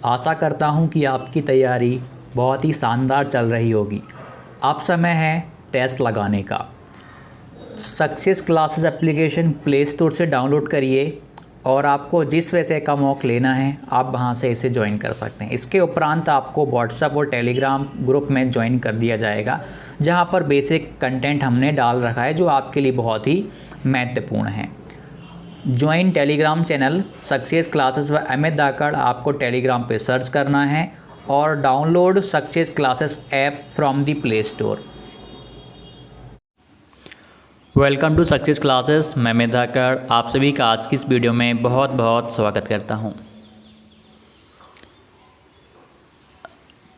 आशा करता हूँ कि आपकी तैयारी बहुत ही शानदार चल रही होगी। अब समय है टेस्ट लगाने का। Success classes application play store से डाउनलोड करिए और आपको जिस विषय का मॉक लेना है आप वहां से इसे ज्वाइन कर सकते हैं। इसके उपरांत आपको व्हाट्सएप और टेलीग्राम ग्रुप में ज्वाइन कर दिया जाएगा, जहां पर बेसिक कंटेंट हमने डाल रखा है जो आपके लिए बहुत ही महत्वपूर्ण है। Join Telegram channel success classes व अमित धाकड़ आपको टेलीग्राम पे सर्च करना है और download success classes app from the play store. Welcome to success classes. मैं अमित धाकड़ आप सभी का आज की इस वीडियो में बहुत बहुत स्वागत करता हूं।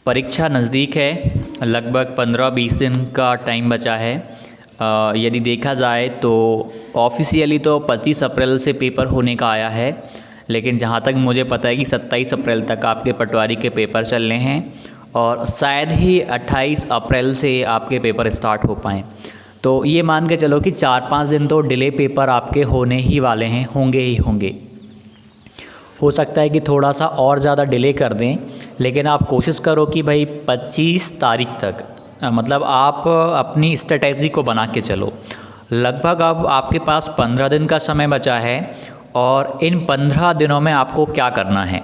परीक्षा नज़दीक है, लगभग 15-20 दिन का टाइम बचा है। यदि देखा जाए तो ऑफिशियली तो 25 अप्रैल से पेपर होने का आया है, लेकिन जहां तक मुझे पता है कि 27 अप्रैल तक आपके पटवारी के पेपर चलने हैं और शायद ही 28 अप्रैल से आपके पेपर स्टार्ट हो पाएँ। तो ये मान के चलो कि 4-5 दिन तो डिले पेपर आपके होने ही वाले हैं, होंगे ही होंगे। हो सकता है कि थोड़ा सा और ज़्यादा डिले कर दें, लेकिन आप कोशिश करो कि भाई 25 तारीख तक मतलब आप अपनी स्ट्रेटजी को बना के चलो। लगभग अब आपके पास 15 दिन का समय बचा है और इन 15 दिनों में आपको क्या करना है,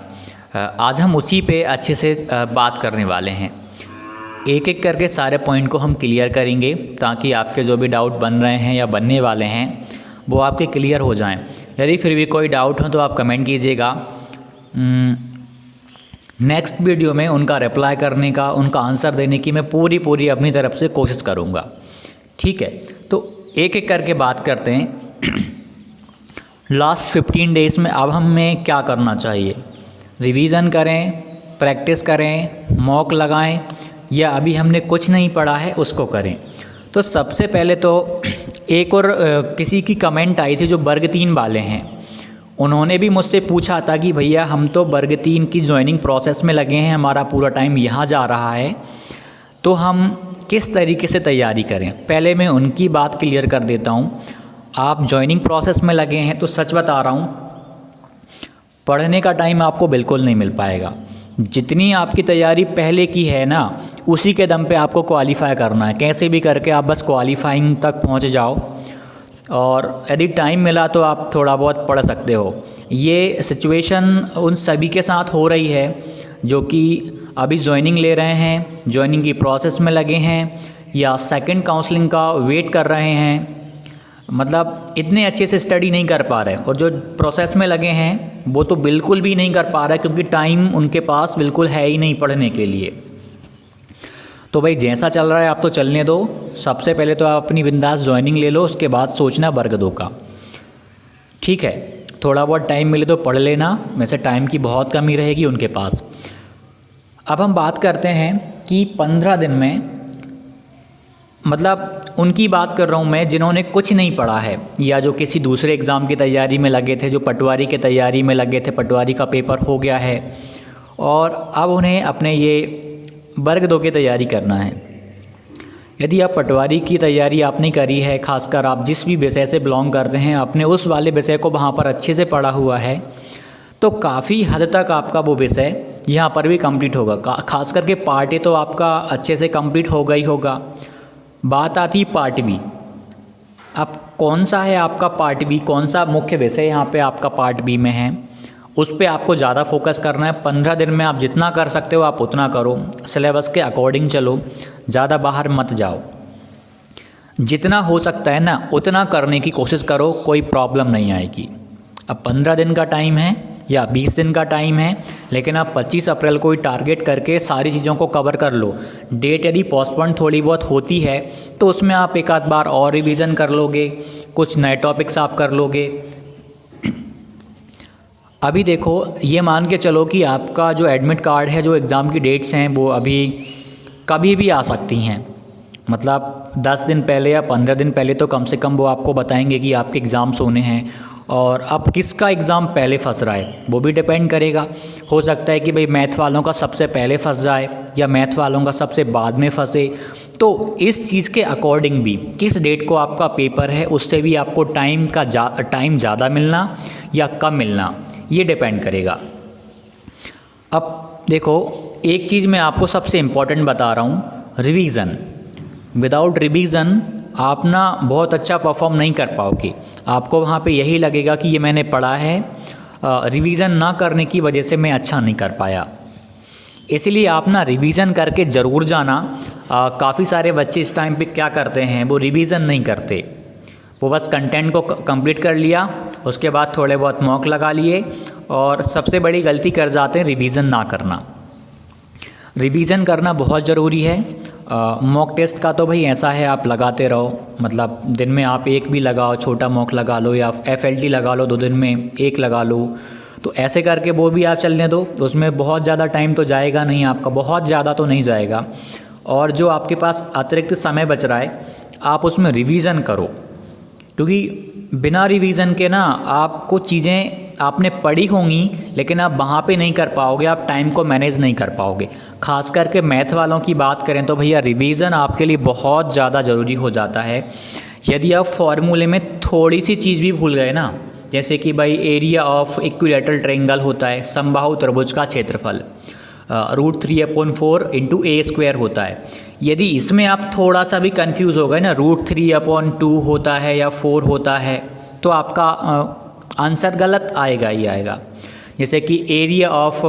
आज हम उसी पे अच्छे से बात करने वाले हैं। एक एक करके सारे पॉइंट को हम क्लियर करेंगे ताकि आपके जो भी डाउट बन रहे हैं या बनने वाले हैं वो आपके क्लियर हो जाएं। यदि फिर भी कोई डाउट हो तो आप कमेंट कीजिएगा। नेक्स्ट वीडियो में उनका रिप्लाई करने का, उनका आंसर देने की मैं पूरी अपनी तरफ से कोशिश करूँगा। ठीक है, तो एक एक करके बात करते हैं। लास्ट 15 डेज़ में अब हमें क्या करना चाहिए? रिवीज़न करें, प्रैक्टिस करें, मॉक लगाएं, या अभी हमने कुछ नहीं पढ़ा है उसको करें? तो सबसे पहले तो एक और किसी की कमेंट आई थी जो वर्ग 3 वाले हैं। उन्होंने भी मुझसे पूछा था कि भैया हम तो वर्ग 3 की ज्वाइनिंग प्रोसेस में लगे हैं, हमारा पूरा टाइम यहाँ जा रहा है, तो हम किस तरीके से तैयारी करें? पहले मैं उनकी बात क्लियर कर देता हूँ। आप ज्वाइनिंग प्रोसेस में लगे हैं तो सच बता रहा हूँ, पढ़ने का टाइम आपको बिल्कुल नहीं मिल पाएगा। जितनी आपकी तैयारी पहले की है ना, उसी के दम पे आपको क्वालिफाई करना है। कैसे भी करके आप बस क्वालिफाइंग तक पहुंच जाओ, और यदि टाइम मिला तो आप थोड़ा बहुत पढ़ सकते हो। ये सिचुएशन उन सभी के साथ हो रही है जो कि अभी ज्वाइनिंग ले रहे हैं, ज्वाइनिंग की प्रोसेस में लगे हैं या सेकंड काउंसलिंग का वेट कर रहे हैं, मतलब इतने अच्छे से स्टडी नहीं कर पा रहे। और जो प्रोसेस में लगे हैं वो तो बिल्कुल भी नहीं कर पा रहे, क्योंकि टाइम उनके पास बिल्कुल है ही नहीं पढ़ने के लिए। तो भाई जैसा चल रहा है आप तो चलने दो। सबसे पहले तो आप अपनी बिंदास ज्वाइनिंग ले लो, उसके बाद सोचना वर्ग 2 का। ठीक है, थोड़ा बहुत टाइम मिले तो पढ़ लेना, वैसे टाइम की बहुत कमी रहेगी उनके पास। अब हम बात करते हैं कि 15 दिन में, मतलब उनकी बात कर रहा हूँ मैं जिन्होंने कुछ नहीं पढ़ा है या जो किसी दूसरे एग्ज़ाम की तैयारी में लगे थे, जो पटवारी की तैयारी में लगे थे, पटवारी का पेपर हो गया है और अब उन्हें अपने ये वर्ग 2 की तैयारी करना है। यदि आप पटवारी की तैयारी आपने करी है, खासकर आप जिस भी विषय से बिलोंग करते हैं, आपने उस वाले विषय को वहाँ पर अच्छे से पढ़ा हुआ है, तो काफ़ी हद तक आपका वो विषय यहाँ पर भी कंप्लीट होगा। खास करके पार्ट ए तो आपका अच्छे से कंप्लीट होगा ही होगा। बात आती पार्ट बी। अब कौन सा है आपका पार्ट बी, कौन सा मुख्य विषय यहाँ पे आपका पार्ट बी में है, उस पर आपको ज़्यादा फोकस करना है। 15 दिन में आप जितना कर सकते हो आप उतना करो, सिलेबस के अकॉर्डिंग चलो, ज़्यादा बाहर मत जाओ। जितना हो सकता है ना उतना करने की कोशिश करो, कोई प्रॉब्लम नहीं आएगी। अब 15 दिन का टाइम है या 20 दिन का टाइम है, लेकिन आप 25 अप्रैल को ही टारगेट करके सारी चीज़ों को कवर कर लो। डेट यदि पोस्टपोन थोड़ी बहुत होती है तो उसमें आप एक आध बार और रिवीजन कर लोगे, कुछ नए टॉपिक्स आप कर लोगे। अभी देखो, ये मान के चलो कि आपका जो एडमिट कार्ड है, जो एग्ज़ाम की डेट्स हैं वो अभी कभी भी आ सकती हैं। मतलब 10 दिन पहले या 15 दिन पहले तो कम से कम वो आपको बताएंगे कि आपके एग्ज़ाम्स होने हैं। और अब किसका एग्ज़ाम पहले फंस रहा है वो भी डिपेंड करेगा। हो सकता है कि भाई मैथ वालों का सबसे पहले फंस जाए या मैथ वालों का सबसे बाद में फंसे। तो इस चीज़ के अकॉर्डिंग भी किस डेट को आपका पेपर है उससे भी आपको टाइम ज़्यादा मिलना या कम मिलना ये डिपेंड करेगा। अब देखो, एक चीज़ मैं आपको सबसे इम्पोर्टेंट बता रहा हूँ, रिवीज़न। विदाउट रिवीज़न आप ना बहुत अच्छा परफॉर्म नहीं कर पाओगे। आपको वहाँ पे यही लगेगा कि ये मैंने पढ़ा है, रिवीज़न ना करने की वजह से मैं अच्छा नहीं कर पाया। इसलिए आप ना रिवीज़न करके ज़रूर जाना। काफ़ी सारे बच्चे इस टाइम पे क्या करते हैं, वो रिवीज़न नहीं करते, वो बस कंटेंट को कंप्लीट कर लिया, उसके बाद थोड़े बहुत मॉक लगा लिए और सबसे बड़ी गलती कर जाते हैं रिवीज़न ना करना। रिवीज़न करना बहुत ज़रूरी है। मॉक टेस्ट का तो भाई ऐसा है, आप लगाते रहो, मतलब दिन में आप एक भी लगाओ, छोटा मॉक लगा लो या FLT लगा लो, 2 दिन में एक लगा लो, तो ऐसे करके वो भी आप चलने दो। उसमें बहुत ज़्यादा टाइम तो जाएगा नहीं आपका, बहुत ज़्यादा तो नहीं जाएगा। और जो आपके पास अतिरिक्त समय बच रहा है, आप उसमें रिवीज़न करो, क्योंकि बिना रिवीज़न के ना आपको चीज़ें आपने पढ़ी होंगी लेकिन आप वहाँ पे नहीं कर पाओगे, आप टाइम को मैनेज नहीं कर पाओगे। ख़ास करके मैथ वालों की बात करें तो भैया रिवीज़न आपके लिए बहुत ज़्यादा ज़रूरी हो जाता है। यदि आप फॉर्मूले में थोड़ी सी चीज़ भी भूल गए ना, जैसे कि भाई एरिया ऑफ इक्विलैटरल ट्रायंगल होता है, समबाहु त्रिभुज का क्षेत्रफल √3/4 × a² होता है, यदि इसमें आप थोड़ा सा भी कंफ्यूज हो गए ना, √3/2 होता है या 4 होता है, तो आपका आंसर गलत आएगा ही आएगा। जैसे कि एरिया ऑफ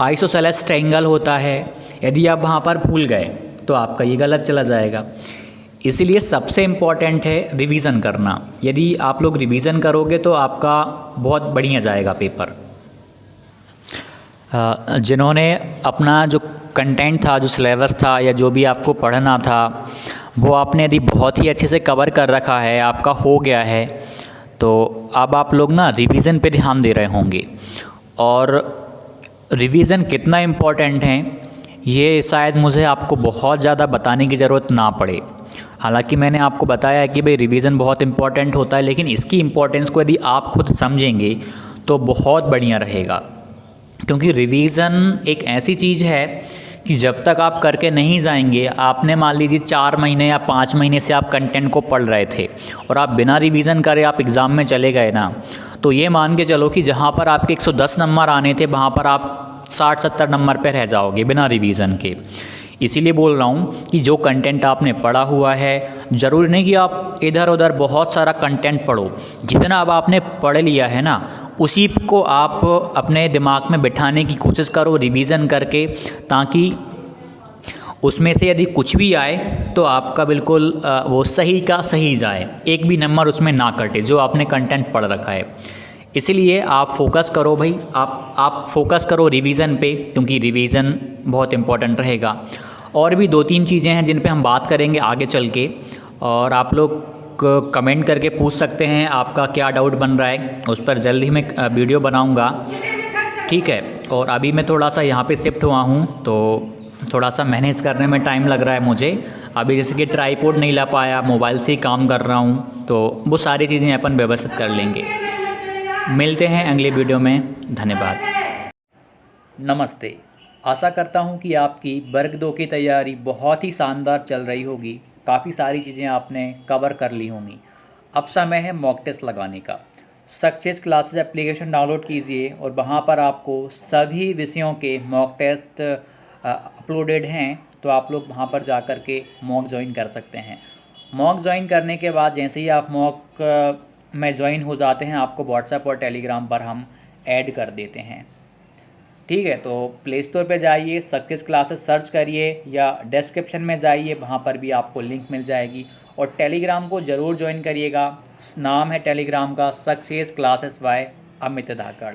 आइसोसेलेस ट्रायंगल होता है, यदि आप वहाँ पर भूल गए तो आपका ये गलत चला जाएगा। इसीलिए सबसे इम्पॉर्टेंट है रिवीज़न करना। यदि आप लोग रिवीज़न करोगे तो आपका बहुत बढ़िया जाएगा पेपर। जिन्होंने अपना जो कंटेंट था, जो सिलेबस था या जो भी आपको पढ़ना था, वो आपने यदि बहुत ही अच्छे से कवर कर रखा है, आपका हो गया है, तो अब आप लोग ना रिवीज़न पे ध्यान दे रहे होंगे। और रिवीज़न कितना इम्पोर्टेंट है ये शायद मुझे आपको बहुत ज़्यादा बताने की ज़रूरत ना पड़े। हालांकि मैंने आपको बताया है कि भाई रिवीज़न बहुत इम्पोर्टेंट होता है, लेकिन इसकी इम्पोर्टेंस को यदि आप खुद समझेंगे तो बहुत बढ़िया रहेगा। क्योंकि रिवीज़न एक ऐसी चीज़ है कि जब तक आप करके नहीं जाएंगे, आपने मान लीजिए 4 महीने या 5 महीने से आप कंटेंट को पढ़ रहे थे और आप बिना रिवीज़न करे आप एग्ज़ाम में चले गए ना, तो ये मान के चलो कि जहाँ पर आपके 110 नंबर आने थे वहाँ पर आप 60-70 नंबर पे रह जाओगे बिना रिवीज़न के। इसीलिए बोल रहा हूँ कि जो कंटेंट आपने पढ़ा हुआ है, ज़रूरी नहीं कि आप इधर उधर बहुत सारा कंटेंट पढ़ो। जितना अब आपने पढ़ लिया है ना, उसी को आप अपने दिमाग में बिठाने की कोशिश करो रिवीज़न करके, ताकि उसमें से यदि कुछ भी आए तो आपका बिल्कुल वो सही का सही जाए, एक भी नंबर उसमें ना कटे जो आपने कंटेंट पढ़ रखा है। इसलिए आप फोकस करो भाई, आप फोकस करो रिवीज़न पे, क्योंकि रिवीज़न बहुत इम्पोर्टेंट रहेगा। और भी 2-3 चीज़ें हैं जिन पे हम बात करेंगे आगे चल के, और आप लोग कमेंट करके पूछ सकते हैं आपका क्या डाउट बन रहा है, उस पर जल्द ही मैं वीडियो बनाऊंगा, ठीक है। और अभी मैं थोड़ा सा यहाँ पे शिफ्ट हुआ हूँ तो थोड़ा सा मैनेज करने में टाइम लग रहा है मुझे। अभी जैसे कि ट्राईपोड नहीं ला पाया, मोबाइल से ही काम कर रहा हूँ, तो वो सारी चीज़ें अपन व्यवस्थित कर लेंगे। मिलते हैं अगले वीडियो में, धन्यवाद। नमस्ते, आशा करता हूँ कि आपकी वर्ग 2 की तैयारी बहुत ही शानदार चल रही होगी। काफ़ी सारी चीज़ें आपने कवर कर ली होंगी। अब समय है मॉक टेस्ट लगाने का। सक्सेस क्लासेस एप्लीकेशन डाउनलोड कीजिए और वहाँ पर आपको सभी विषयों के मॉक टेस्ट अपलोडेड हैं, तो आप लोग वहाँ पर जा कर के मॉक ज्वाइन कर सकते हैं। मॉक ज्वाइन करने के बाद जैसे ही आप मॉक में ज्वाइन हो जाते हैं, आपको व्हाट्सएप और टेलीग्राम पर हम ऐड कर देते हैं, ठीक है। तो प्ले स्टोर पर जाइए, सक्सेस क्लासेस सर्च करिए या डिस्क्रिप्शन में जाइए, वहाँ पर भी आपको लिंक मिल जाएगी। और टेलीग्राम को ज़रूर ज्वाइन करिएगा, नाम है टेलीग्राम का सक्सेस क्लासेस बाय अमित धाकड़।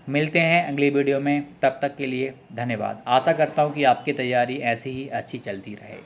मिलते हैं अगली वीडियो में, तब तक के लिए धन्यवाद। आशा करता हूँ कि आपकी तैयारी ऐसी ही अच्छी चलती रहे।